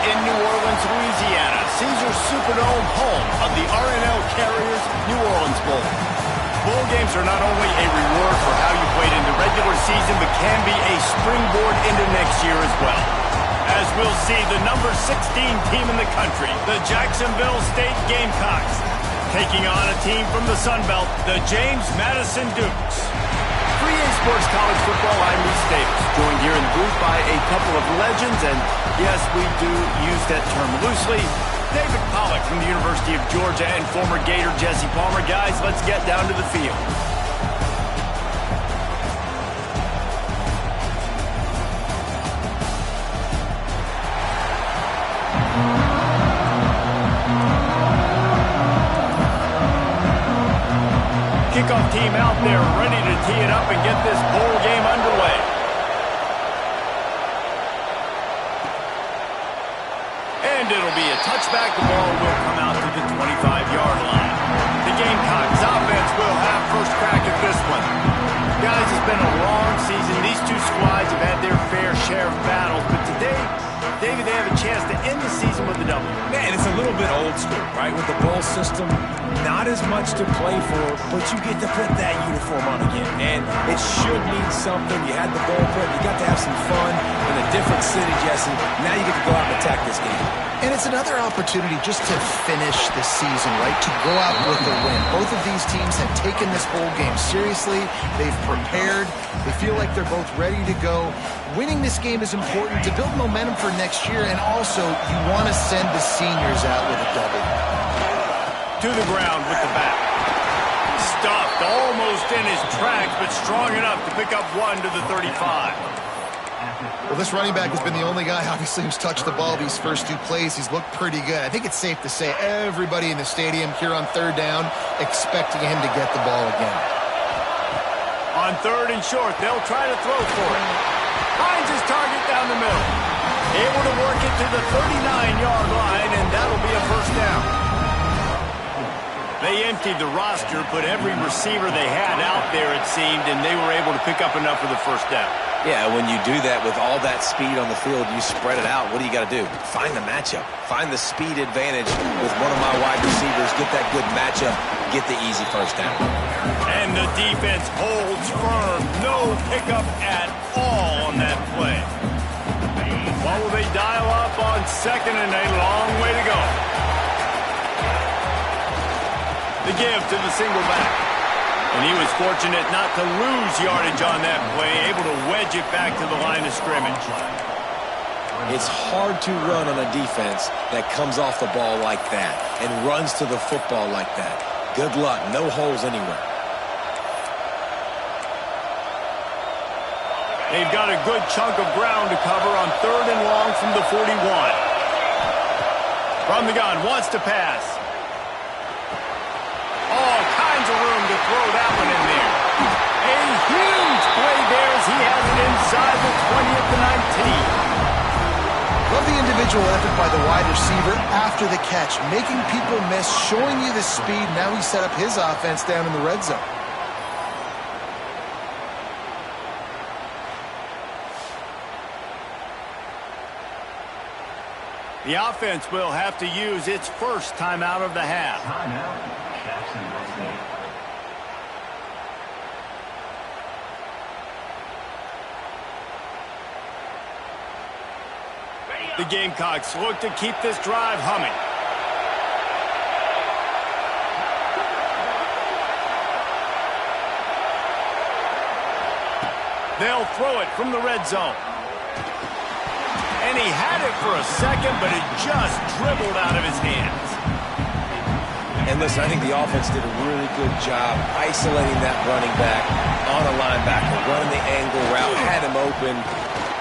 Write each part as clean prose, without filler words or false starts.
in New Orleans, Louisiana. Caesars Superdome, home of the R+L Carriers New Orleans Bowl. Bowl games are not only a reward for how you played in the regular season, but can be a springboard into next year as well. As we'll see, the number 16 team in the country, the Jacksonville State Gamecocks, taking on a team from the Sun Belt, the James Madison Dukes. Free A Sports College Football, I'm Reese Davis, joined here in the booth by a couple of legends, and yes, we do use that term loosely. David Pollack from the University of Georgia and former Gator Jesse Palmer. Guys, let's get down to the field. Kickoff team out there ready to tee it up and get this bowl game underway. And it'll be a touchback. The ball will come out to the 25-yard line. The Gamecocks offense will have first crack at this one. Guys, it's been a long season. These two squads have had their fair share of battles, but today, David, they have a chance to end the season with a W. Man, it's a little bit old school, right? With the bowl system, not as much to play for, but you get to put that uniform on again. And it should mean something. You had the bowl prep. You got to have some fun in a different city, Jesse. Now you get to go out and attack this game. And it's another opportunity just to finish the season, right? To go out with a win. Both of these teams have taken this bowl game seriously. They've prepared. They feel like they're both ready to go. Winning this game is important to build momentum for next year, and also you want to send the seniors out with a W. To the ground with the back. Stuffed almost in his tracks, but strong enough to pick up one to the 35. Well, this running back has been the only guy, obviously, who's touched the ball these first two plays. He's looked pretty good. I think it's safe to say everybody in the stadium here on third down expecting him to get the ball again. On third and short, they'll try to throw for it. Finds his target down the middle. Able to work it to the 39-yard line, and that'll be a first down. They emptied the roster, put every receiver they had out there, it seemed, and they were able to pick up enough for the first down. Yeah, when you do that with all that speed on the field, you spread it out. What do you got to do? Find the matchup. Find the speed advantage with one of my wide receivers. Get that good matchup. Get the easy first down. And the defense holds firm. No pickup at all on that play. What will they dial up on second and a long way to go? The give to the single back. And he was fortunate not to lose yardage on that play, able to wedge it back to the line of scrimmage. It's hard to run on a defense that comes off the ball like that and runs to the football like that. Good luck. No holes anywhere. They've got a good chunk of ground to cover on third and long from the 41. From the gun, wants to pass. All kinds of room to throw that one in there. A huge play there as he has it inside the 20 at the 19. Love the individual effort by the wide receiver after the catch, making people miss, showing you the speed. Now he set up his offense down in the red zone. The offense will have to use its first timeout of the half. The Gamecocks look to keep this drive humming. They'll throw it from the red zone. And he had it for a second, but it just dribbled out of his hands. And listen, I think the offense did a really good job isolating that running back on a linebacker, running the angle route, had him open.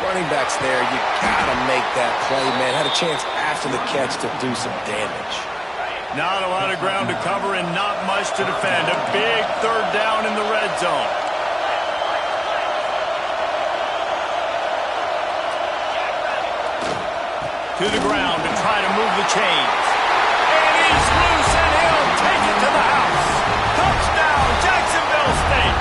Running back's there. You got to make that play, man. Had a chance after the catch to do some damage. Not a lot of ground to cover and not much to defend. A big third down in the red zone. To the ground to try to move the chains. And he's loose, and he'll take it to the house. Touchdown, Jacksonville State.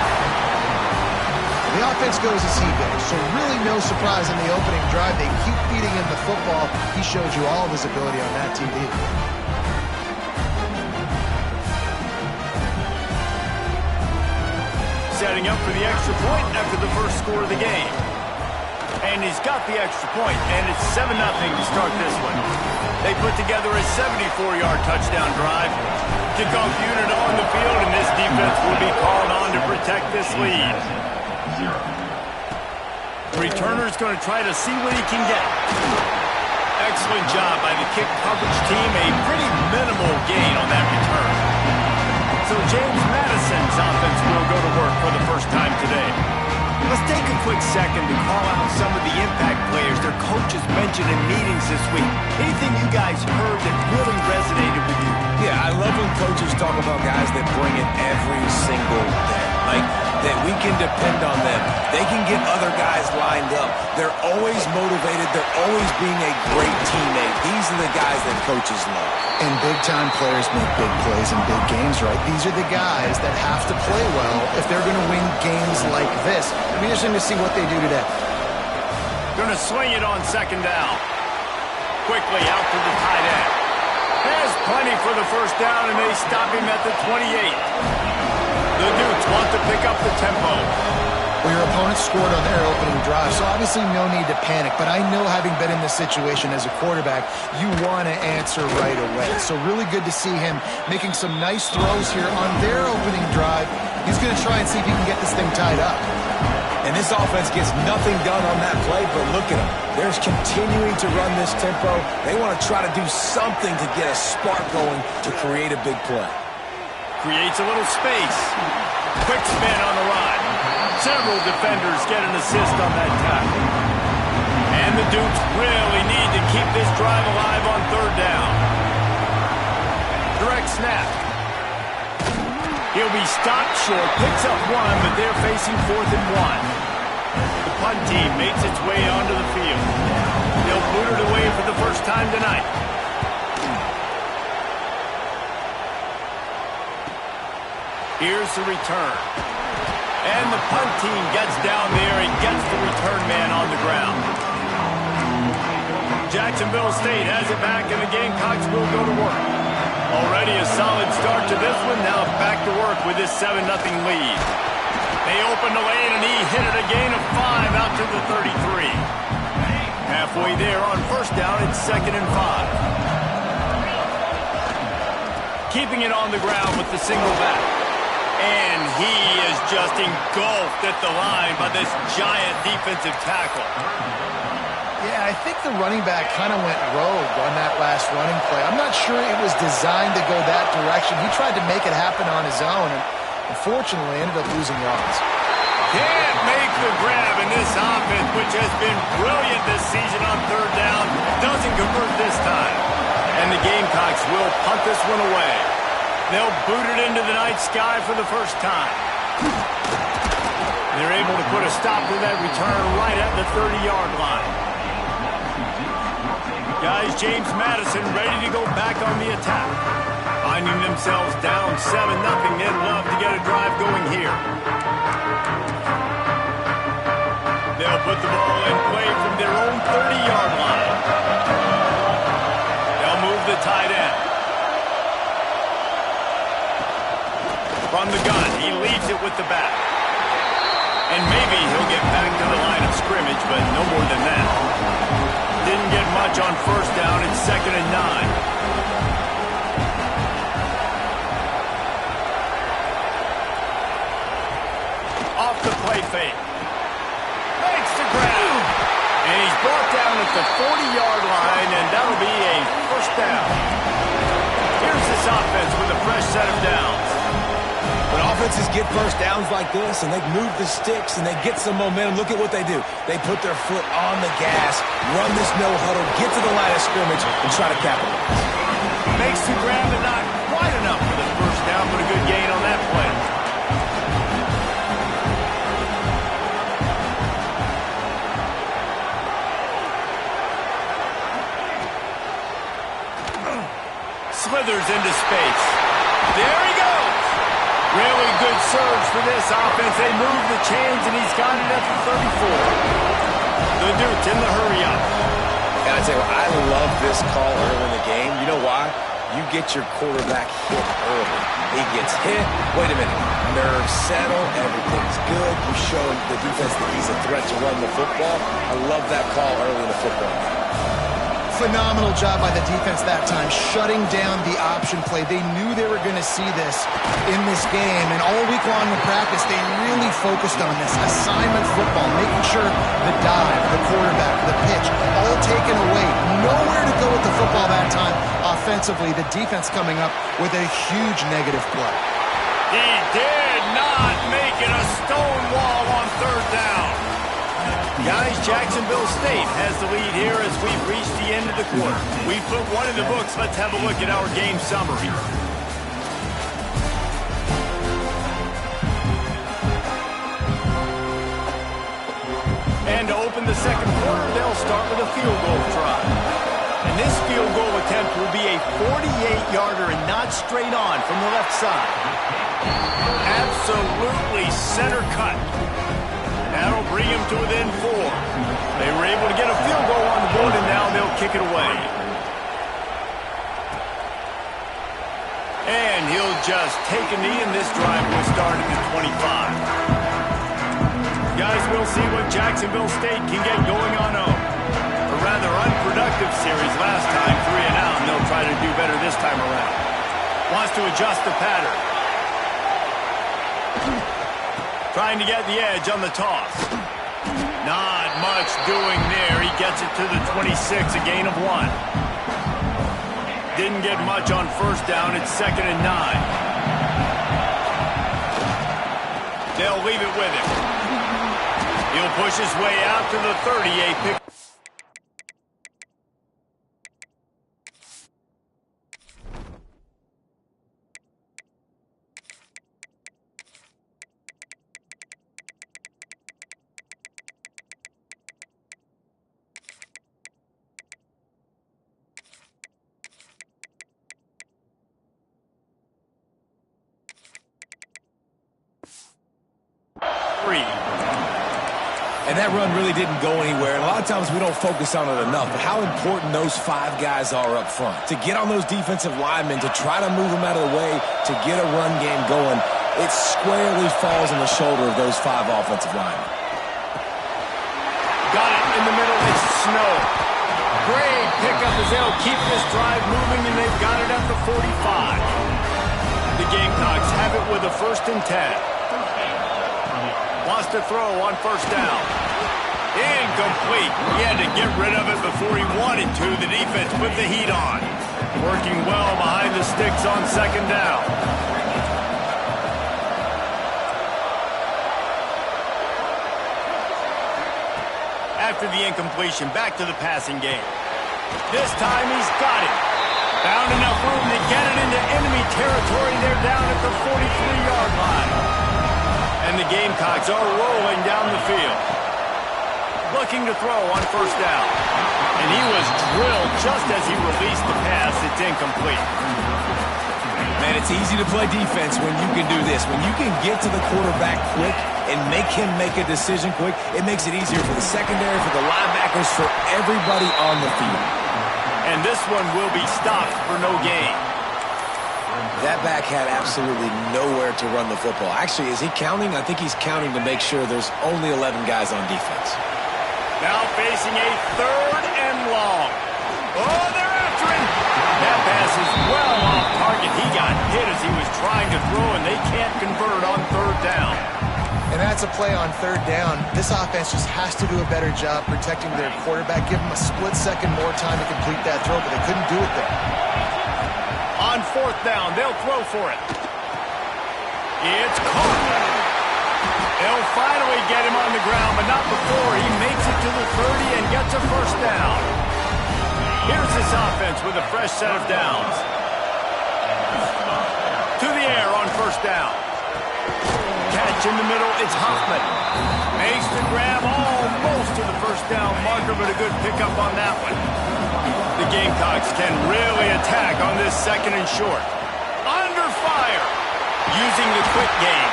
The offense goes as he goes, so really no surprise in the opening drive. They keep feeding him the football. He showed you all of his ability on that TV. Setting up for the extra point after the first score of the game. And he's got the extra point, and it's 7-0 to start this one. They put together a 74-yard touchdown drive. Kickoff unit on the field, and this defense will be called on to protect this lead. Returner's going to try to see what he can get. Excellent job by the kick coverage team. A pretty minimal gain on that return. So James Madison's offense will go to work for the first time today. Let's take a quick second to call out some of the impact players their coaches mentioned in meetings this week. Anything you guys heard that really resonated with you? Yeah, I love when coaches talk about guys that bring it every single day. Like, that we can depend on them. They can get other guys lined up. They're always motivated. They're always being a great teammate. These are the guys that coaches love. And big-time players make big plays in big games, right? These are the guys that have to play well if they're going to win games like this. It'll be interesting to see what they do today. Going to swing it on second down. Quickly out to the tight end. Has plenty for the first down, and they stop him at the 28. The Dudes want to pick up the tempo. Well, your opponent scored on their opening drive, so obviously no need to panic. But I know, having been in this situation as a quarterback, you want to answer right away. So really good to see him making some nice throws here on their opening drive. He's going to try and see if he can get this thing tied up. And this offense gets nothing done on that play, but look at them. They're continuing to run this tempo. They want to try to do something to get a spark going to create a big play. Creates a little space. Quick spin on the run. Several defenders get an assist on that tackle. And the Dukes really need to keep this drive alive on third down. Direct snap. He'll be stopped short, picks up one, but they're facing 4th and 1. The punt team makes its way onto the field. They'll boot it away for the first time tonight. Here's the return. And the punt team gets down there and gets the return man on the ground. Jacksonville State has it back, and the Gamecocks will go to work. Already a solid start to this one. Now back to work with this 7-0 lead. They open the lane, and he hit it a gain of 5 out to the 33. Halfway there on first down, it's 2nd and 5. Keeping it on the ground with the single back. And he is just engulfed at the line by this giant defensive tackle. Yeah, I think the running back kind of went rogue on that last running play. I'm not sure it was designed to go that direction. He tried to make it happen on his own, and unfortunately ended up losing yards. Can't make the grab, in this offense, which has been brilliant this season on third down, doesn't convert this time. And the Gamecocks will punt this one away. They'll boot it into the night sky for the first time. They're able to put a stop to that return right at the 30-yard line. Guys, James Madison ready to go back on the attack. Finding themselves down 7-0, they'd love to get a drive going here. They'll put the ball in play from their own 30-yard line. They'll move the tight end. From the gun, he leaves it with the back. And maybe he'll get back to the line of scrimmage, but no more than that. Didn't get much on first down. It's 2nd and 9. Off the play fake. Makes the grab. And he's brought down at the 40-yard line, and that'll be a first down. Here's this offense with a fresh set of downs. When offenses get first downs like this and they move the sticks and they get some momentum, look at what they do. They put their foot on the gas, run this no-huddle, get to the line of scrimmage, and try to capitalize. Makes the grab, but not quite enough for the first down, but a good gain on that play. Slithers into space. There he goes. Really good surge for this offense. They move the chains, and he's got it at the 34. The Duke's in the hurry-up. And I tell you what, I love this call early in the game. You know why? You get your quarterback hit early. He gets hit. Wait a minute. Nerves settle. Everything's good. You show the defense that he's a threat to run the football. I love that call early in the football game. Phenomenal job by the defense that time, shutting down the option play. They knew they were going to see this in this game, and all week long in practice, they really focused on this assignment football, making sure the dive, the quarterback, the pitch, all taken away. Nowhere to go with the football that time. Offensively, the defense coming up with a huge negative play. He did not make it a stone wall on third down. Guys, Jacksonville State has the lead here as we've reached the end of the quarter. We've put one in the books. Let's have a look at our game summary. And to open the second quarter, they'll start with a field goal try. And this field goal attempt will be a 48-yarder and not straight on from the left side. Absolutely center cut. That'll bring him to within 4. They were able to get a field goal on the board, and now they'll kick it away. And he'll just take a knee, and this drive will start at the 25. Guys, we'll see what Jacksonville State can get going on home. A rather unproductive series last time, 3 and out, and they'll try to do better this time around. Wants to adjust the pattern. Trying to get the edge on the toss. Not much doing there. He gets it to the 26, a gain of 1. Didn't get much on first down. It's 2nd and 9. They'll leave it with him. He'll push his way out to the 38 pick. And that run really didn't go anywhere. And a lot of times we don't focus on it enough. But how important those 5 guys are up front. To get on those defensive linemen, to try to move them out of the way, to get a run game going, it squarely falls on the shoulder of those 5 offensive linemen. Got it in the middle. It's Snow. Great pickup as they'll keep this drive moving, and they've got it at the 45. The Gamecocks have it with a 1st and 10. Wants to throw on first down. Incomplete. He had to get rid of it before he wanted to. The defense put the heat on. Working well behind the sticks on 2nd down. After the incompletion, back to the passing game. This time he's got it. Found enough room to get it into enemy territory. They're down at the 43-yard line. And the Gamecocks are rolling down the field. Looking to throw on first down. And he was drilled just as he released the pass. It's incomplete. Man, it's easy to play defense when you can do this. When you can get to the quarterback quick and make him make a decision quick, it makes it easier for the secondary, for the linebackers, for everybody on the field. And this one will be stopped for no gain. That back had absolutely nowhere to run the football. Actually, is he counting? I think he's counting to make sure there's only 11 guys on defense. Now facing a 3rd and long. Oh, they're after him. That pass is well off target. He got hit as he was trying to throw, and they can't convert on 3rd down. And that's a play on 3rd down. This offense just has to do a better job protecting their quarterback. Give him a split second more time to complete that throw, but they couldn't do it there. On 4th down, they'll throw for it. It's caught. They'll finally get him on the ground, but not before he makes it to the 30 and gets a first down. Here's this offense with a fresh set of downs. To the air on first down. Catch in the middle, it's Hoffman. Makes the grab almost to the first down marker, but a good pickup on that one. The Gamecocks can really attack on this 2nd and short. Under fire. using the quick game.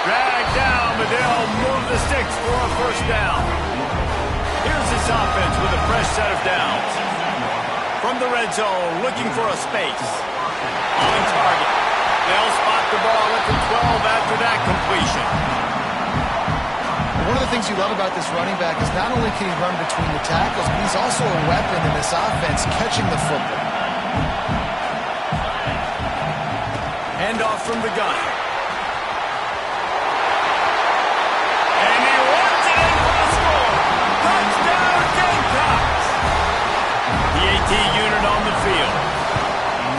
Drag down, but they'll move the sticks for a first down. Here's this offense with a fresh set of downs. From the red zone, looking for a space. On target. They'll spot the ball at the 12 after that completion. One of the things you love about this running back is not only can he run between the tackles, but he's also a weapon in this offense, catching the football. Hand off from the gun. And he runs it in for the score. Touchdown, Gamecocks. The AT unit on the field.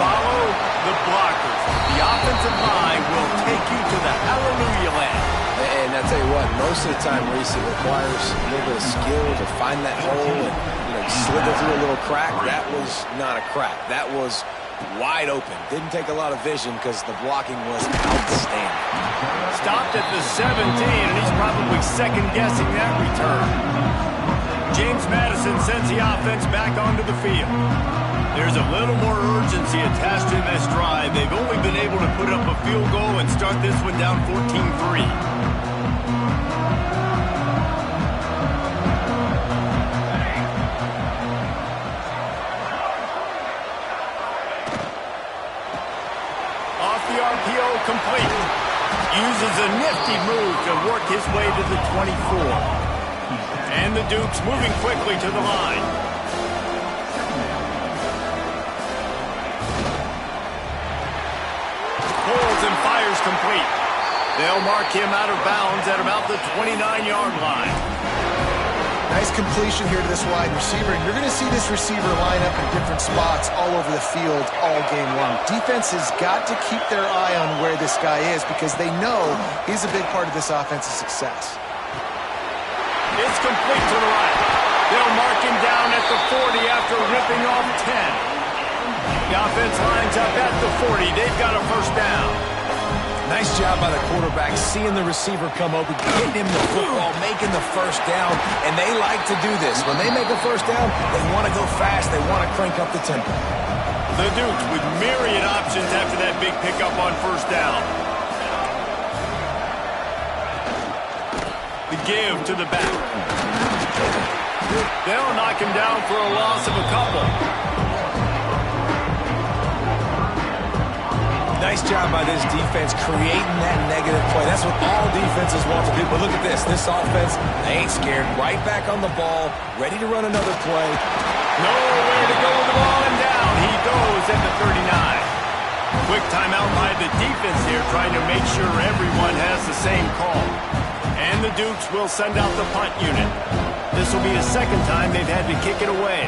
Follow the blockers. The offensive line will take you to the hallelujah land. And I tell you what, most of the time, Reese, it requires a little bit of skill to find that hole and slither through a little crack. That was not a crack. That was wide open. Didn't take a lot of vision because the blocking was outstanding. Stopped at the 17, and he's probably second-guessing that return. James Madison sends the offense back onto the field. There's a little more urgency attached to this drive. They've only been able to put up a field goal and start this one down 14-3. Off the RPO, complete. Uses a nifty move to work his way to the 24. And the Dukes moving quickly to the line. Pulls and fires complete. They'll mark him out of bounds at about the 29-yard line. Nice completion here to this wide receiver. And you're going to see this receiver line up in different spots all over the field all game long. Defense has got to keep their eye on where this guy is because they know he's a big part of this offense's success. It's complete to the right. They'll mark him down at the 40 after ripping off 10. The offense lines up at the 40. They've got a first down. Nice job by the quarterback, seeing the receiver come open, getting him the football, making the first down, and they like to do this. When they make a first down, they want to go fast. They want to crank up the tempo. The Dukes with myriad options after that big pickup on first down. The give to the back. They'll knock him down for a loss of a couple. Nice job by this defense creating that negative play. That's what all defenses want to do. But look at this. This offense, they ain't scared. Right back on the ball, ready to run another play. Nowhere to go with the ball, and down he goes at the 39. Quick timeout by the defense here, trying to make sure everyone has the same call. And the Dukes will send out the punt unit. This will be the second time they've had to kick it away.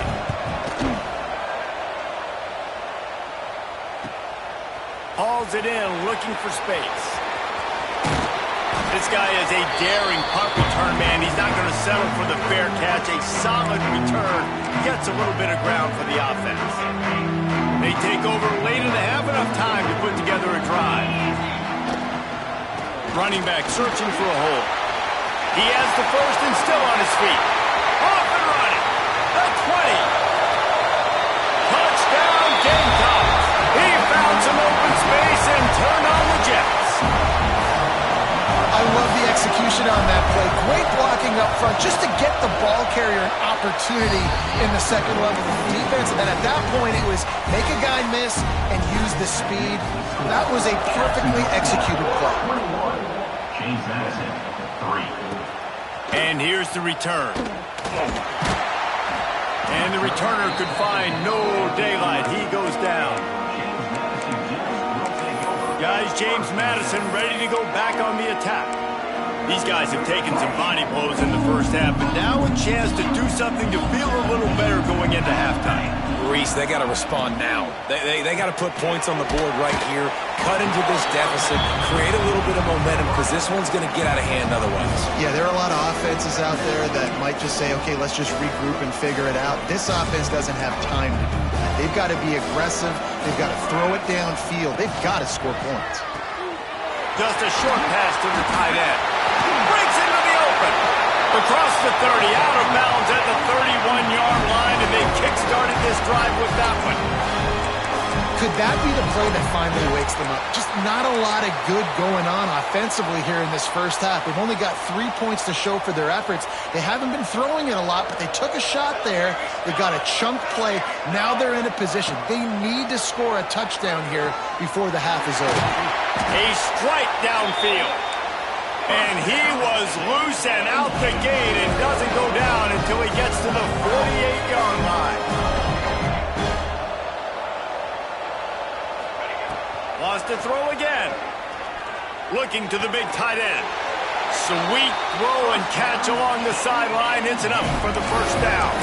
Hauls it in, looking for space. This guy is a daring punt return man. He's not going to settle for the fair catch. A solid return. Gets a little bit of ground for the offense. They take over late in the half, enough time to put together a drive. Running back searching for a hole. He has the first and still on his feet. Off and running. The 20. Touchdown, Gamecocks. He found some open space and turned on the Jets. I love the execution on that play. Great blocking up front just to get the ball carrier an opportunity in the second level of the defense. And then at that point, it was make a guy miss and use the speed. That was a perfectly executed play. James Madison, 3. And here's the return. And the returner could find no daylight. He goes down. Guys, James Madison ready to go back on the attack. These guys have taken some body blows in the first half, but now a chance to do something to feel a little better going into halftime. Reese, they got to respond now. They got to put points on the board right here, cut into this deficit, create a little bit of momentum because this one's going to get out of hand otherwise. Yeah, there are a lot of offenses out there that might just say, okay, let's just regroup and figure it out. This offense doesn't have time to do that. They've got to be aggressive. They've got to throw it downfield. They've got to score points. Just a short pass to the tight end. Breaks into the open. Across the 30, out of bounds at the 31-yard line, and they kick-started this drive with that one. Could that be the play that finally wakes them up? Just not a lot of good going on offensively here in this first half. They've only got 3 points to show for their efforts. They haven't been throwing it a lot, but they took a shot there. They got a chunk play. Now they're in a position. They need to score a touchdown here before the half is over. A strike downfield. And he was loose and out the gate and doesn't go down until he gets to the 48-yard line. Lost to throw again. Looking to the big tight end. Sweet throw and catch along the sideline. It's enough for the first down.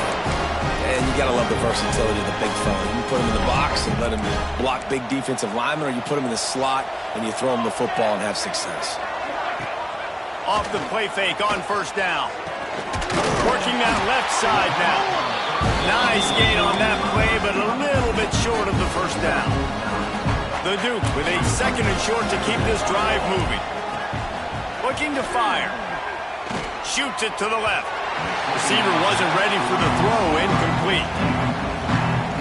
And you got to love the versatility of the big fella. You put him in the box and let him block big defensive linemen, or you put him in the slot and you throw him the football and have success. Off the play fake on first down. Working that left side now. Nice gain on that play, but a little bit short of the first down. The Duke with a second and short to keep this drive moving. Looking to fire. Shoots it to the left. Receiver wasn't ready for the throw. Incomplete.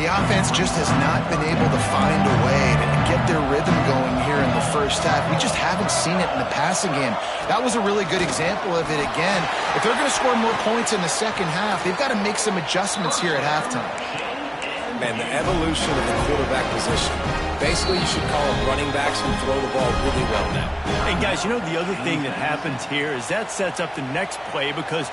The offense just has not been able to find a way to get their rhythm going here in the first half. We just haven't seen it in the passing game. That was a really good example of it again. If they're going to score more points in the second half, they've got to make some adjustments here at halftime. Man, the evolution of the quarterback position. Basically, you should call them running backs who throw the ball really well now. And guys, you know the other thing that happens here is that sets up the next play because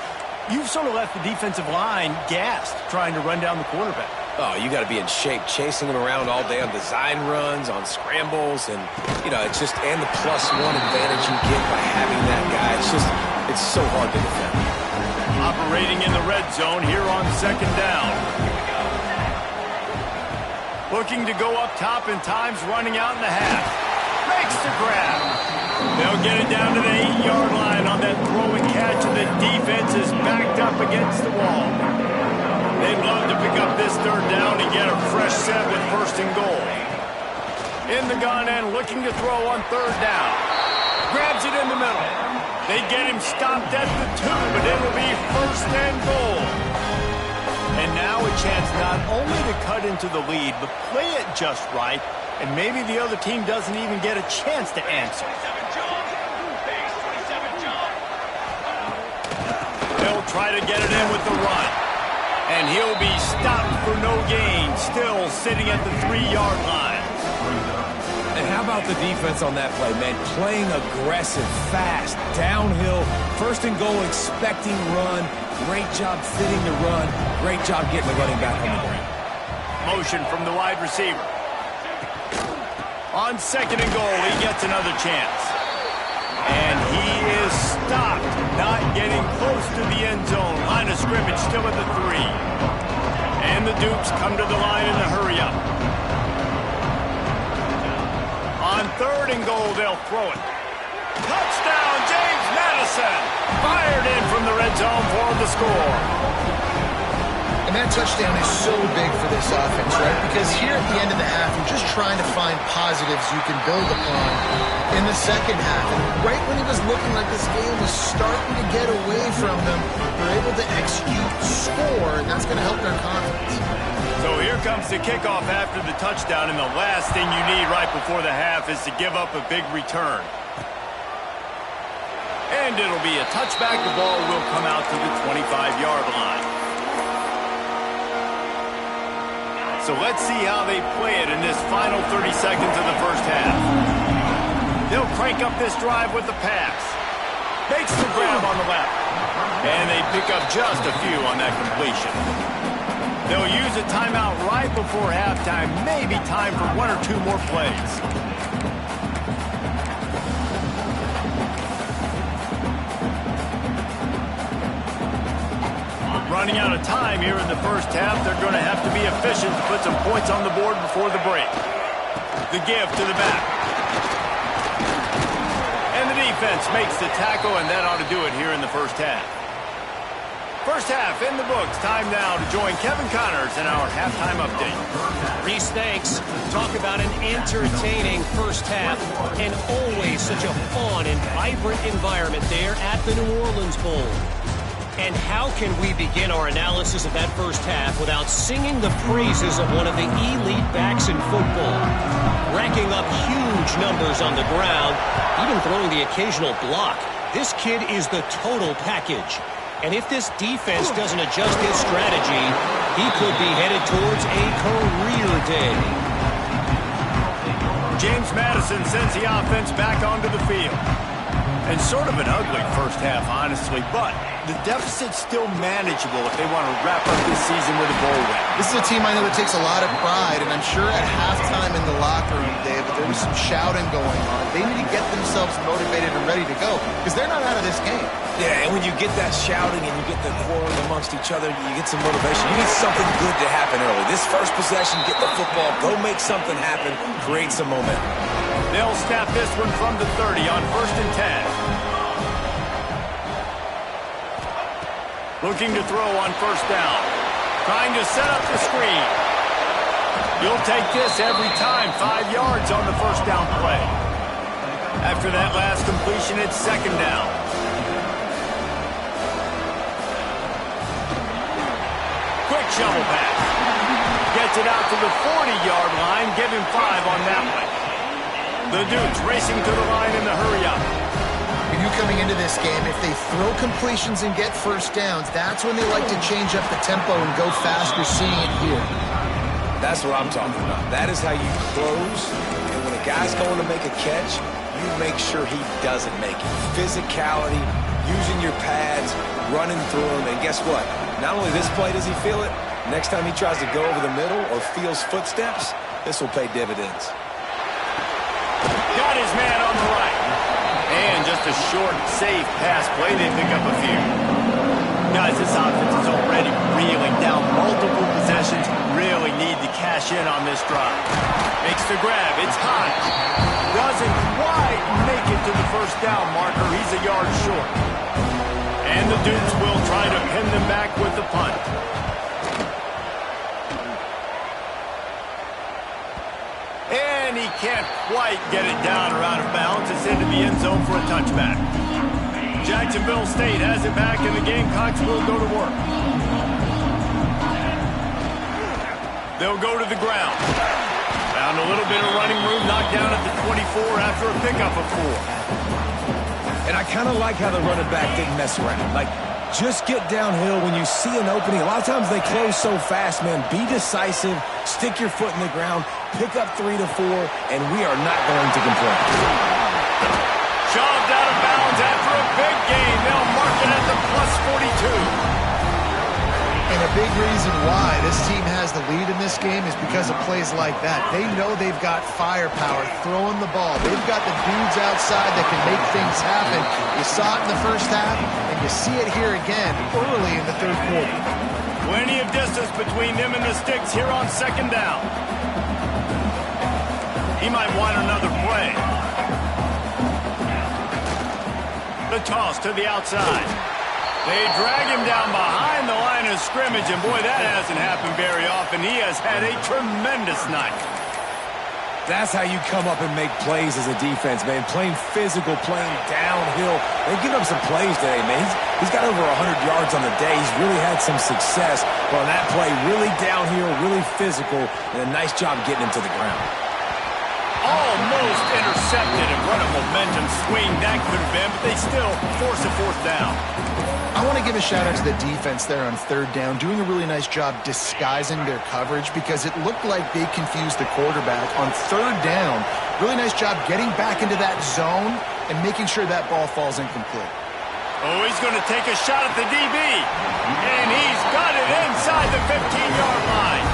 you've sort of left the defensive line gassed trying to run down the quarterback. Oh, you got to be in shape, chasing him around all day on design runs, on scrambles, and, you know, it's just, and the +1 advantage you get by having that guy. It's so hard to defend. Operating in the red zone here on second down. Looking to go up top in times, running out in the half. Makes the grab. They'll get it down to the 8-yard line on that throw and catch, and the defense is backed up against the wall. They'd love to pick up this third down and get a fresh set with first and goal. In the gun and looking to throw on third down. Grabs it in the middle. They get him stopped at the 2, but it'll be first and goal. And now a chance not only to cut into the lead, but play it just right, and maybe the other team doesn't even get a chance to answer. They'll try to get it in with the run. And he'll be stopped for no gain, still sitting at the 3-yard line. And how about the defense on that play, man? Playing aggressive, fast, downhill, first and goal, expecting run. Great job fitting the run. Great job getting the running back on the ground. Motion from the wide receiver. On second and goal, he gets another chance. And he is stopped, not getting close to the end zone. Line of scrimmage still at the 3. And the Dukes come to the line in the hurry-up. On third and goal, they'll throw it. Touchdown, James Madison! Fired in from the red zone for the score. And that touchdown is so big for this offense, right? Because here at the end of the half, you're just trying to find positives you can build upon in the second half. And right when it was looking like this game was starting to get away from them, they're able to execute, score, and that's going to help their confidence. So here comes the kickoff after the touchdown, and the last thing you need right before the half is to give up a big return. And it'll be a touchback. The ball will come out to the 25-yard line. So let's see how they play it in this final 30 seconds of the first half. They'll crank up this drive with the pass. Makes the grab on the left. And they pick up just a few on that completion. They'll use a timeout right before halftime. Maybe time for 1 or 2 more plays. Running out of time here in the first half. They're going to have to be efficient to put some points on the board before the break. The give to the back. And the defense makes the tackle, and that ought to do it here in the first half. First half in the books. Time now to join Kevin Connors in our halftime update. Reese, thanks. Talk about an entertaining first half and always such a fun and vibrant environment there at the New Orleans Bowl. And how can we begin our analysis of that first half without singing the praises of one of the elite backs in football? Racking up huge numbers on the ground, even throwing the occasional block. This kid is the total package. And if this defense doesn't adjust his strategy, he could be headed towards a career day. James Madison sends the offense back onto the field. And sort of an ugly first half, honestly, but the deficit's still manageable if they want to wrap up this season with a bowl win. This is a team I know that takes a lot of pride, and I'm sure at halftime in the locker room, David, there was some shouting going on. They need to get themselves motivated and ready to go, because they're not out of this game. Yeah, and when you get that shouting and you get the quarreling amongst each other, you get some motivation. You need something good to happen early. This first possession, get the football, go make something happen, create some momentum. They'll snap this one from the 30 on 1st and 10. Looking to throw on 1st down. Trying to set up the screen. You'll take this every time. 5 yards on the 1st down play. After that last completion, it's 2nd down. Quick shovel pass. Gets it out to the 40-yard line. Give him 5 on that one. The Dukes racing to the line in the hurry-up. You knew coming into this game, if they throw completions and get 1st downs, that's when they like to change up the tempo and go faster, seeing it here. That's what I'm talking about. That is how you close. And when a guy's going to make a catch, you make sure he doesn't make it. Physicality, using your pads, running through him. And guess what? Not only this play does he feel it, next time he tries to go over the middle or feels footsteps, this will pay dividends. Got his man on the right. And just a short, safe pass play. They pick up a few. Guys, this offense is already reeling down multiple possessions. Really need to cash in on this drive. Makes the grab. It's high. Doesn't quite make it to the 1st down marker. He's a yard short. And the Dukes will try to pin them back with the punt. And he can't quite get it down or out of bounds. It's into the end zone for a touchback. Jacksonville State has it back, and the Gamecocks will go to work. They'll go to the ground. Found a little bit of running room, knocked down at the 24 after a pickup of 4. And I kind of like how the running back didn't mess around. Like, just get downhill when you see an opening. A lot of times they close so fast, man. Be decisive, stick your foot in the ground, pick up 3 to 4, and we are not going to complain. Shoved out of bounds after a big gain. They'll mark it at the +42. And a big reason why this team has the lead in this game is because of plays like that. They know they've got firepower throwing the ball. They've got the dudes outside that can make things happen. You saw it in the first half, and you see it here again early in the 3rd quarter. Plenty of distance between them and the sticks here on 2nd down. He might want another play. The toss to the outside. They drag him down behind the line of scrimmage, and boy, that hasn't happened very often. He has had a tremendous night. That's how you come up and make plays as a defense, man. Playing physical, playing downhill. They've given up some plays today, man. He's got over 100 yards on the day. He's really had some success. But on that play, really downhill, really physical, and a nice job getting him to the ground. Almost intercepted, and what a momentum swing that could have been, but they still force a 4th down. I want to give a shout out to the defense there on 3rd down, doing a really nice job disguising their coverage because it looked like they confused the quarterback on 3rd down. Really nice job getting back into that zone and making sure that ball falls incomplete. Oh, he's going to take a shot at the DB, and he's got it inside the 15-yard line.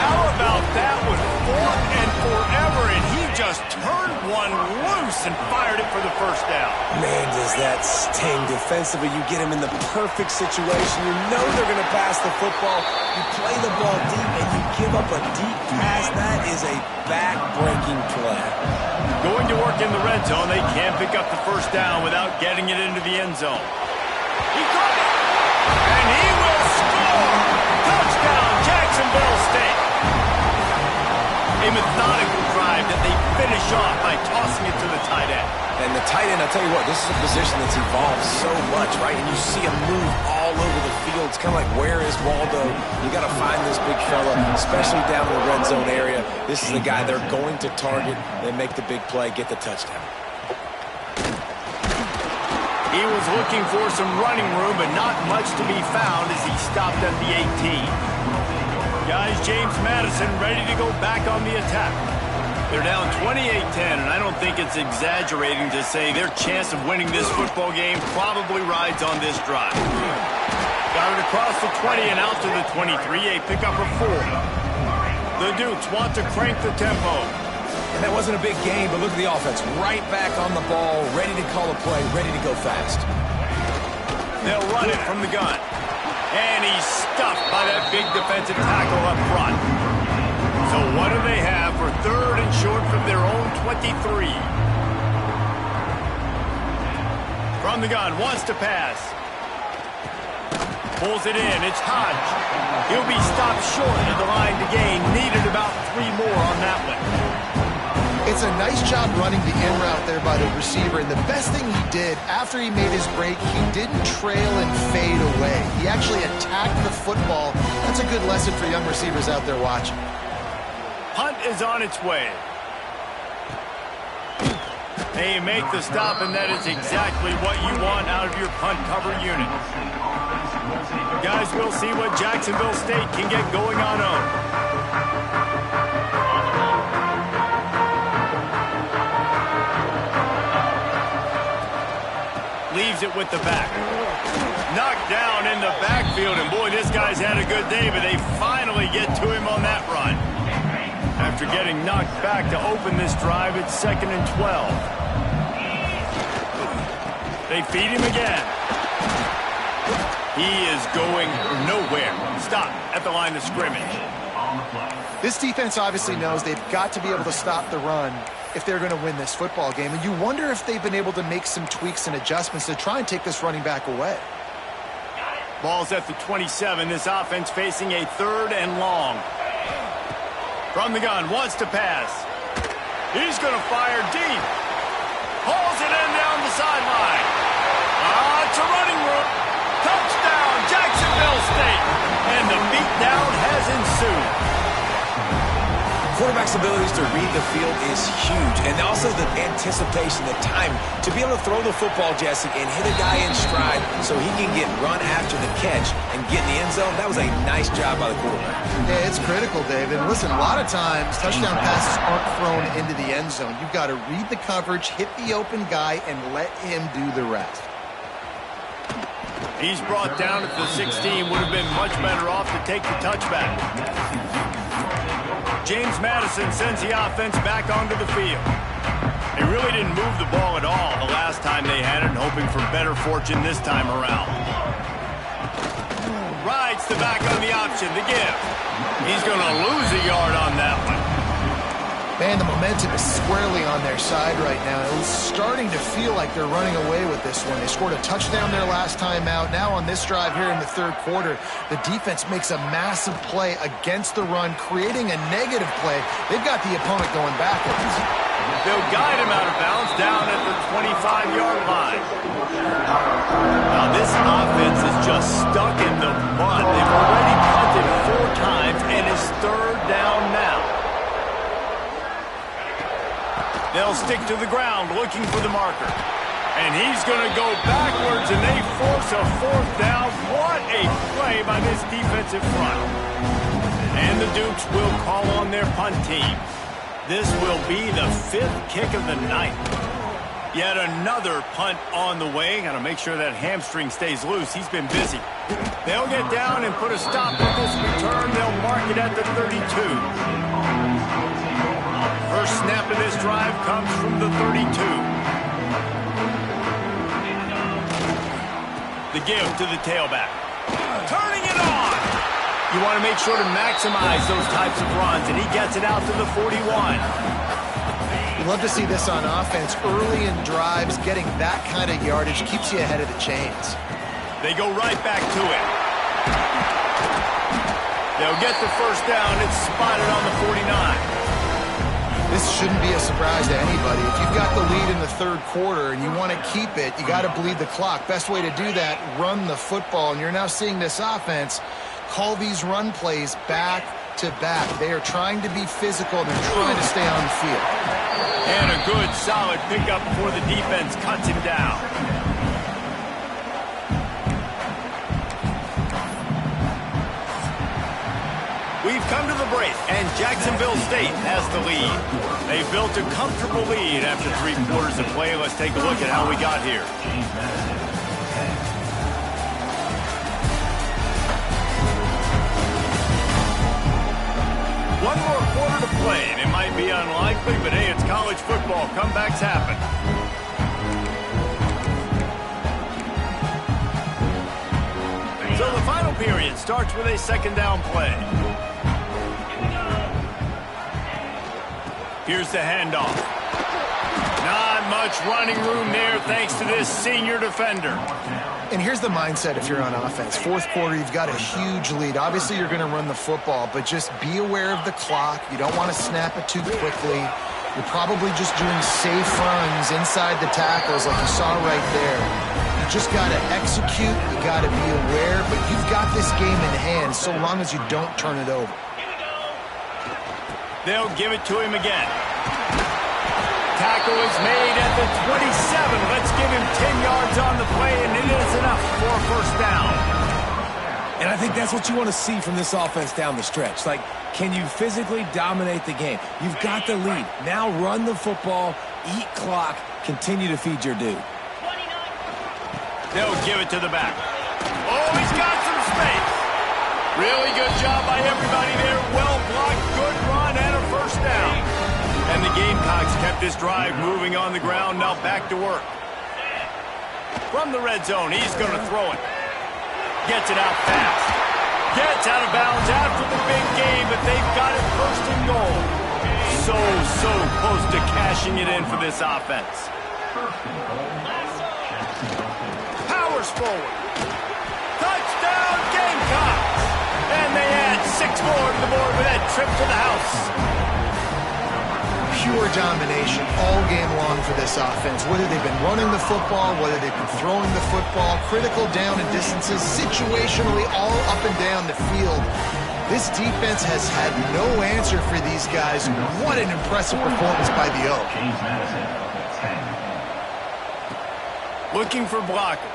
How about that one? 4th and forever, and he just turned one loose and fired it for the 1st down. Man, does that sting defensively. You get him in the perfect situation. You know they're going to pass the football. You play the ball deep, and you give up a deep pass. That is a back-breaking play. Going to work in the red zone. They can't pick up the 1st down without getting it into the end zone. He caught it, and he will score. Touchdown, Jacksonville State. A methodical drive drive that they finish off by tossing it to the tight end. And the tight end, I'll tell you what, this is a position that's evolved so much, right? And you see him move all over the field. It's kind of like, where is Waldo? You got to find this big fella, especially down in the red zone area. This is the guy they're going to target. They make the big play, get the touchdown. He was looking for some running room, but not much to be found as he stopped at the 18. Guys, James Madison ready to go back on the attack. They're down 28-10, and I don't think it's exaggerating to say their chance of winning this football game probably rides on this drive. Got it across the 20 and out to the 23, a pickup of 4. The Dukes want to crank the tempo. And that wasn't a big game, but look at the offense. Right back on the ball, ready to call a play, ready to go fast. They'll run it from the gun. And he's stuffed by that big defensive tackle up front. So what do they have for third and short from their own 23? From the gun, wants to pass. Pulls it in, it's Hodge. He'll be stopped short of the line to gain. Needed about 3 more on that one. It's a nice job running the in route there by the receiver, and the best thing he did after he made his break, he didn't trail and fade away. He actually attacked the football. That's a good lesson for young receivers out there watching. Punt is on its way. They make the stop, and that is exactly what you want out of your punt cover unit. Guys, we'll see what Jacksonville State can get going on own. Leaves it with the back. Knocked down in the backfield, and boy, this guy's had a good day, but they finally get to him on that run. After getting knocked back to open this drive, it's 2nd and 12. They feed him again. He is going nowhere. Stop at the line of scrimmage. This defense obviously knows they've got to be able to stop the run if they're going to win this football game. And you wonder if they've been able to make some tweaks and adjustments to try and take this running back away. Ball's at the 27. This offense facing a 3rd and long. From the gun, wants to pass. He's going to fire deep. Hauls it in down the sideline. It's a running room. Touchdown, Jacksonville State. And the beatdown has ensued. Quarterback's abilities to read the field is huge, and also the anticipation, the time to be able to throw the football, Jesse, and hit a guy in stride so he can get run after the catch and get in the end zone. That was a nice job by the quarterback. Yeah, it's critical, David. And listen, a lot of times touchdown passes aren't thrown into the end zone. You've got to read the coverage, hit the open guy, and let him do the rest. He's brought down at the 16. Would have been much better off to take the touchback. James Madison sends the offense back onto the field. They really didn't move the ball at all the last time they had it, hoping for better fortune this time around. Rides the back on the option, the give. He's going to lose a yard on that one. Man, the momentum is squarely on their side right now. It's starting to feel like they're running away with this one. They scored a touchdown their last time out. Now on this drive here in the 3rd quarter, the defense makes a massive play against the run, creating a negative play. They've got the opponent going backwards. They'll guide him out of bounds down at the 25-yard line. Now this offense is just stuck in the mud. They've already punted 4 times and it's 3rd down now. They'll stick to the ground looking for the marker. And he's going to go backwards, and they force a 4th down. What a play by this defensive front. And the Dukes will call on their punt team. This will be the 5th kick of the night. Yet another punt on the way. Got to make sure that hamstring stays loose. He's been busy. They'll get down and put a stop to this return. They'll mark it at the 32. First snap of this drive comes from the 32. The give to the tailback. Turning it on. You want to make sure to maximize those types of runs, and he gets it out to the 41. You love to see this on offense. Early in drives, getting that kind of yardage keeps you ahead of the chains. They go right back to it. They'll get the first down. It's spotted on the 49. This shouldn't be a surprise to anybody. If you've got the lead in the third quarter and you want to keep it, you got to bleed the clock. Best way to do that, run the football. And you're now seeing this offense call these run plays back to back. They are trying to be physical, and they're trying to stay on the field. And a good, solid pickup before the defense cuts him down. We've come to the break, and Jacksonville State has the lead. They built a comfortable lead after 3 quarters of play. Let's take a look at how we got here. One more quarter to play, and it might be unlikely, but hey, it's college football. Comebacks happen. So the final period starts with a second down play. Here's the handoff. Not much running room there thanks to this senior defender. And here's the mindset if you're on offense. Fourth quarter, you've got a huge lead. Obviously, you're going to run the football, but just be aware of the clock. You don't want to snap it too quickly. You're probably just doing safe runs inside the tackles like you saw right there. You just got to execute. You got to be aware, but you've got this game in hand so long as you don't turn it over. They'll give it to him again. Tackle is made at the 27. Let's give him 10 yards on the play, and it is enough for a first down. And I think that's what you want to see from this offense down the stretch. Like, can you physically dominate the game? You've got the lead. Now run the football, eat clock, continue to feed your dude. They'll give it to the back. Oh, he's got some space. Really good job by everybody there. Well blocked, good run, and a first down. And the Gamecocks kept this drive moving on the ground. Now back to work. From the red zone, he's going to throw it. Gets it out fast. Gets out of bounds after the big game, but they've got it first and goal. So close to cashing it in for this offense. Powers forward. Touchdown, Gamecocks! And they add 6 more to the board with that trip to the house. Pure domination all game long for this offense. Whether they've been running the football, whether they've been throwing the football, critical down and distances, situationally all up and down the field. This defense has had no answer for these guys. What an impressive performance by the Oak. Looking for blockers.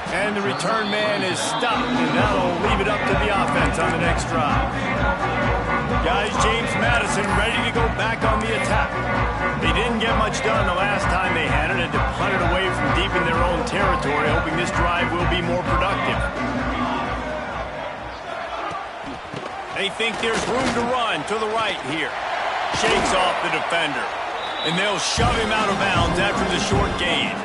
And the return man is stopped, and that'll leave it up to the offense on the next drive. Guys, James Madison ready to go back on the attack. They didn't get much done the last time they had it, and to punt it away from deep in their own territory, hoping this drive will be more productive. They think there's room to run to the right here. Shakes off the defender, and they'll shove him out of bounds after the short gain.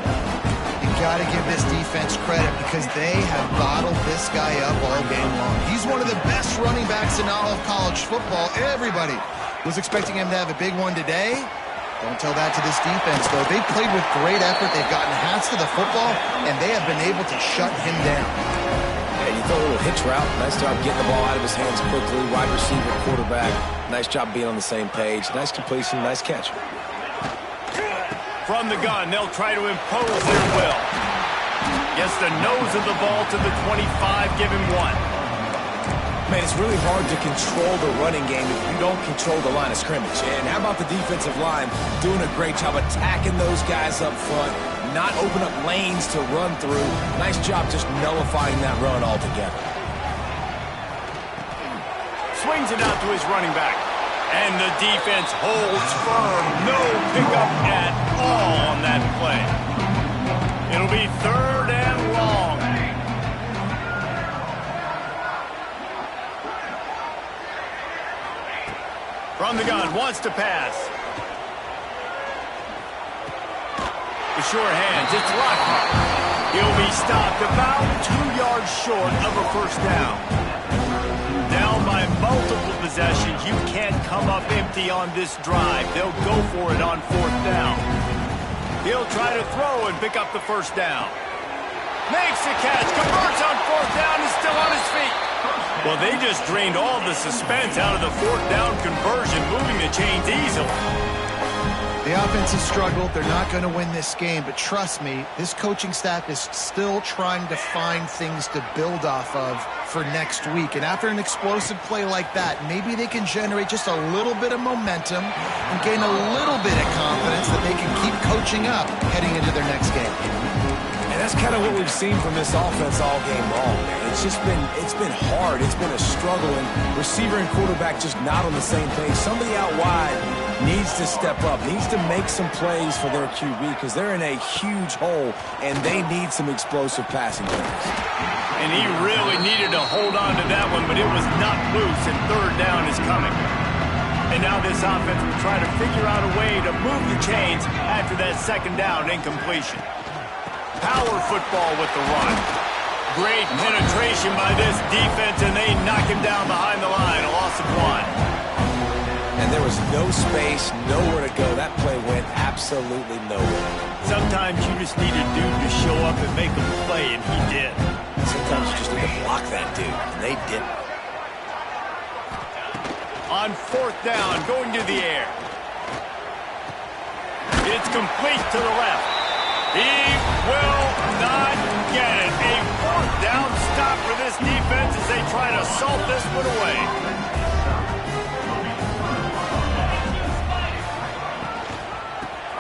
Got to give this defense credit because they have bottled this guy up all game long. He's one of the best running backs in all of college football. Everybody was expecting him to have a big one today. Don't tell that to this defense, though. They played with great effort. They've gotten hands to the football, and they have been able to shut him down. Yeah, you throw a little hitch route. Nice job getting the ball out of his hands quickly. Wide receiver, quarterback. Nice job being on the same page. Nice completion, nice catch. From the gun, they'll try to impose their will. Gets the nose of the ball to the 25, give him 1. Man, it's really hard to control the running game if you don't control the line of scrimmage. And how about the defensive line doing a great job attacking those guys up front, not open up lanes to run through. Nice job just nullifying that run altogether. Swings it out to his running back. And the defense holds firm. No pickup at all on that play. It'll be 3rd and long. From the gun, wants to pass. The short hands, it's Lockhart. He'll be stopped about 2 yards short of a first down. Down by multiple possessions, you can't come up empty on this drive. They'll go for it on 4th down. He'll try to throw and pick up the first down. Makes the catch, converts on 4th down, is still on his feet. Well, they just drained all the suspense out of the fourth down conversion, moving the chains easily. The offense has struggled. They're not going to win this game, but trust me, this coaching staff is still trying to find things to build off of for next week. And after an explosive play like that, maybe they can generate just a little bit of momentum and gain a little bit of confidence that they can keep coaching up heading into their next game. And that's kind of what we've seen from this offense all game long, man. It's been hard. It's been a struggle, and receiver and quarterback just not on the same page. Somebody out wide needs to step up, needs to make some plays for their QB because they're in a huge hole, and they need some explosive passing plays. And he really needed to hold on to that one, but it was not loose, and third down is coming. And now this offense will try to figure out a way to move the chains after that second down incompletion. Power football with the run. Great penetration by this defense, and they knock him down behind the line. A loss of 1. And there was no space, nowhere to go. That play went absolutely nowhere. Sometimes you just need a dude to show up and make a play, and he did. Sometimes you just need to block that dude, and they didn't. On fourth down, going to the air. It's complete to the left. He will not get it. A fourth down stop for this defense as they try to salt this one away.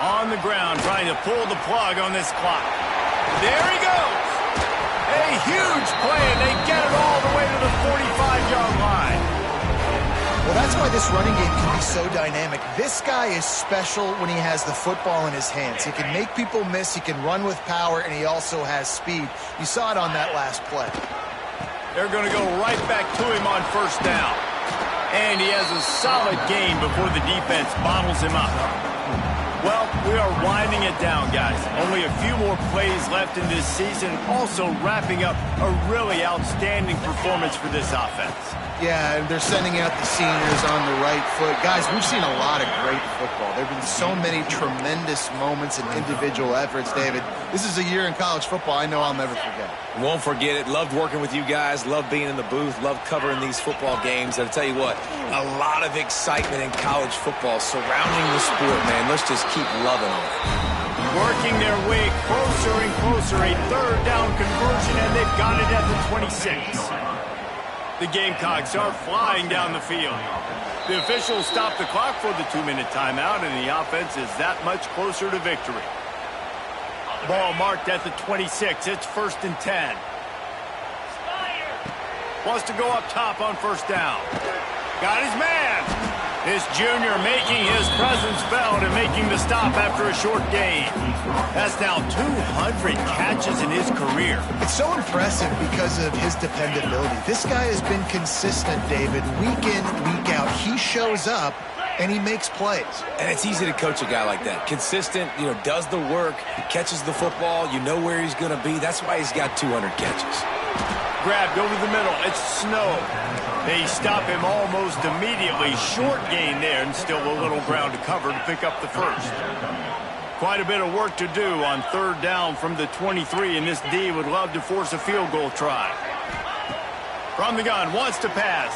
On the ground, trying to pull the plug on this clock. There he goes. A huge play, and they get it all the way to the 45-yard line. Well, that's why this running game can be so dynamic. This guy is special when he has the football in his hands. He can make people miss, he can run with power, and he also has speed. You saw it on that last play. They're going to go right back to him on first down. And he has a solid gain before the defense bottles him up. Well, we are winding it down, guys. Only a few more plays left in this season. Also wrapping up a really outstanding performance for this offense. Yeah, and they're sending out the seniors on the right foot. Guys, we've seen a lot of great football. There have been so many tremendous moments and individual efforts, David. This is a year in college football I know I'll never forget. Won't forget it. Loved working with you guys. Loved being in the booth. Loved covering these football games. And I'll tell you what, a lot of excitement in college football surrounding the sport, man. Let's just keep loving on it. Working their way closer and closer. A third down conversion, and they've got it at the 26. The Gamecocks are flying down the field. The officials stop the clock for the 2-minute timeout, and the offense is that much closer to victory. Ball marked at the 26. It's 1st and 10. Wants to go up top on first down. Got his man. This junior making his presence felt and making the stop after a short gain. That's now 200 catches in his career. It's so impressive because of his dependability. This guy has been consistent, David, week in, week out. He shows up, and he makes plays. And it's easy to coach a guy like that. Consistent, does the work, catches the football, you know where he's going to be. That's why he's got 200 catches. Grabbed over the middle. It's Snow. They stop him almost immediately. Short gain there, and still a little ground to cover to pick up the first. Quite a bit of work to do on third down from the 23, and this D would love to force a field goal try. From the gun, wants to pass.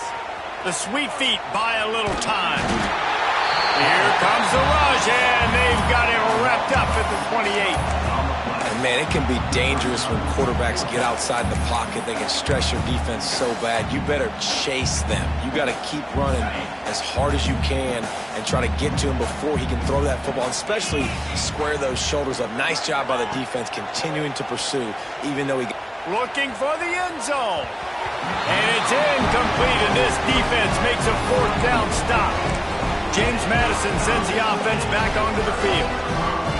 The sweet feet buy a little time. Here comes the rush, and they've got him wrapped up at the 28. And man, it can be dangerous when quarterbacks get outside the pocket. They can stress your defense so bad. You better chase them. You got to keep running as hard as you can and try to get to him before he can throw that football, especially square those shoulders up. Nice job by the defense continuing to pursue, even though he... Looking for the end zone. And it's incomplete, and this defense makes a fourth down stop. James Madison sends the offense back onto the field.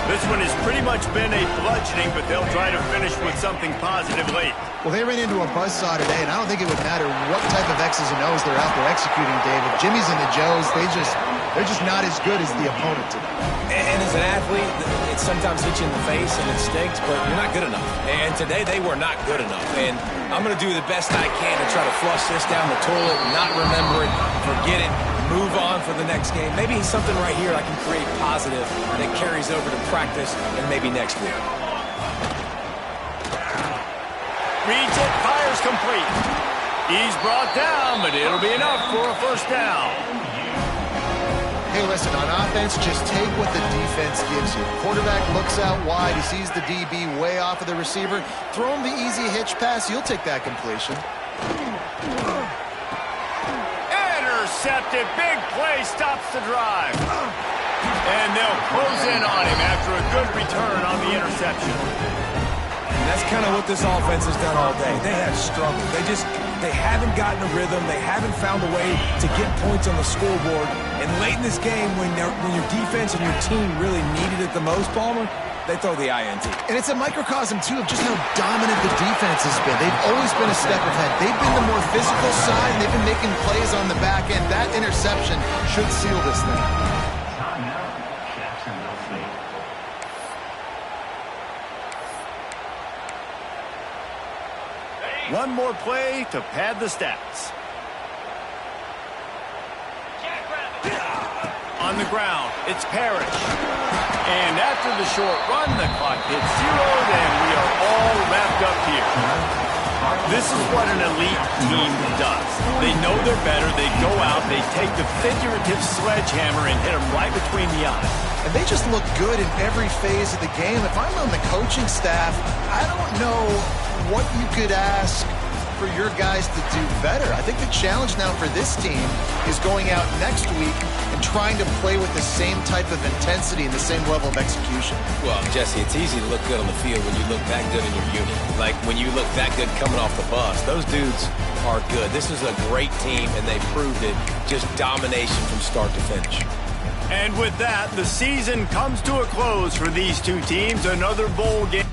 This one has pretty much been a bludgeoning, but they'll try to finish with something positive late. Well, they ran into a buzzsaw today, and I don't think it would matter what type of X's and O's they're out there executing, David. Jimmy's and the Joes, they're just not as good as the opponent today. And as an athlete, it sometimes hits you in the face and it stinks, but you're not good enough. And today they were not good enough. And I'm going to do the best I can to try to flush this down the toilet, not remember it, forget it, move on for the next game. Maybe something right here I can create positive that carries over to practice and maybe next week. Reads it, fires complete. He's brought down, but it'll be enough for a first down. Hey, listen, on offense, just take what the defense gives you. Quarterback looks out wide. He sees the DB way off of the receiver. Throw him the easy hitch pass. You'll take that completion. Intercepted. Big play stops the drive. And they'll close in on him after a good return on the interception. And that's kind of what this offense has done all day. They have struggled. They haven't gotten a rhythm. They haven't found a way to get points on the scoreboard. And late in this game, when your defense and your team really needed it the most, Palmer, they throw the INT. And it's a microcosm, too, of just how dominant the defense has been. They've always been a step ahead. They've been the more physical side, and they've been making plays on the back end. That interception should seal this thing. One more play to pad the stats. On the ground, it's Parrish. And after the short run, the clock hits 0, and we are all wrapped up here. This is what an elite team does. They know they're better. They go out, they take the figurative sledgehammer and hit them right between the eyes. And they just look good in every phase of the game. If I'm on the coaching staff, I don't know what you could ask for your guys to do better. I think the challenge now for this team is going out next week and trying to play with the same type of intensity and the same level of execution. Well, Jesse, it's easy to look good on the field when you look that good in your unit. Like when you look that good coming off the bus. Those dudes are good. This is a great team, and they proved it. Just domination from start to finish. And with that, the season comes to a close for these two teams. Another bowl game.